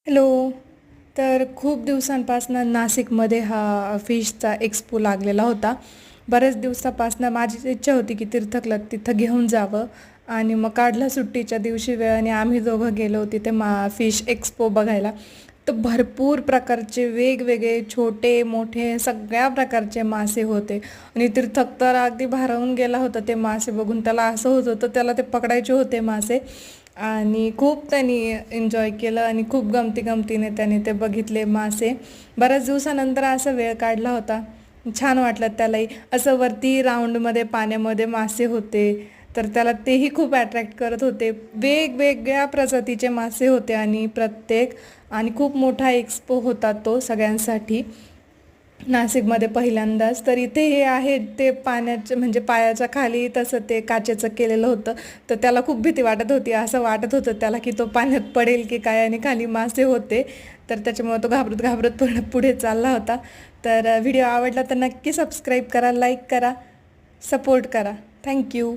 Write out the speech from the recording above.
Hello. तर खूप दिवसांपासून नाशिकमध्ये हा फिशचा एक्सपो लागलेला होता. बऱ्याच दिवसापासून माझीच इच्छा होती की तीर्थकला तिथं घेऊन जावं आणि मग काढला सुट्टीच्या दिवशी वेळ आणि आम्ही दोघं गेलो तिथे फिश एक्सपो बघायला. तर भरपूर प्रकारचे वेगवेगळे छोटे मोठे सगळ्या प्रकारचे मासे होते आणि तीर्थक तर अगदी भारावून गेला होता ते मासे बघून. त्याला असं होत होतं त्याला ते पकडायचे होते मासे आणि खूप त्यांनी एन्जॉय केलं आणि खूप गमतीने त्याने ते बघितले मासे. बऱ्याच दिवसानंतर असा वेळ काढला होता. छान वाटलं त्यालाही. असं वरती राऊंडमध्ये पाण्यामध्ये मासे होते तर त्याला तेही खूप अट्रॅक्ट करत होते. वेगवेगळ्या प्रजातीचे मासे होते आणि खूप मोठा एक्सपो होता तो सगळ्यांसाठी नाशिकमध्ये पहिल्यांदाच. तर इथे हे आहे ते पाण्याचे म्हणजे पायाच्या खाली तसं ते काचेचं केलेलं होतं. तर त्याला खूप भीती वाटत होती. असं वाटत होतं त्याला की तो पाण्यात पडेल की काय आणि खाली मासे होते. तर त्याच्यामुळे तो घाबरत घाबरत पुढे चालला होता. तर व्हिडिओ आवडला तर नक्की सबस्क्राईब करा, लाईक करा, सपोर्ट करा. थँक्यू.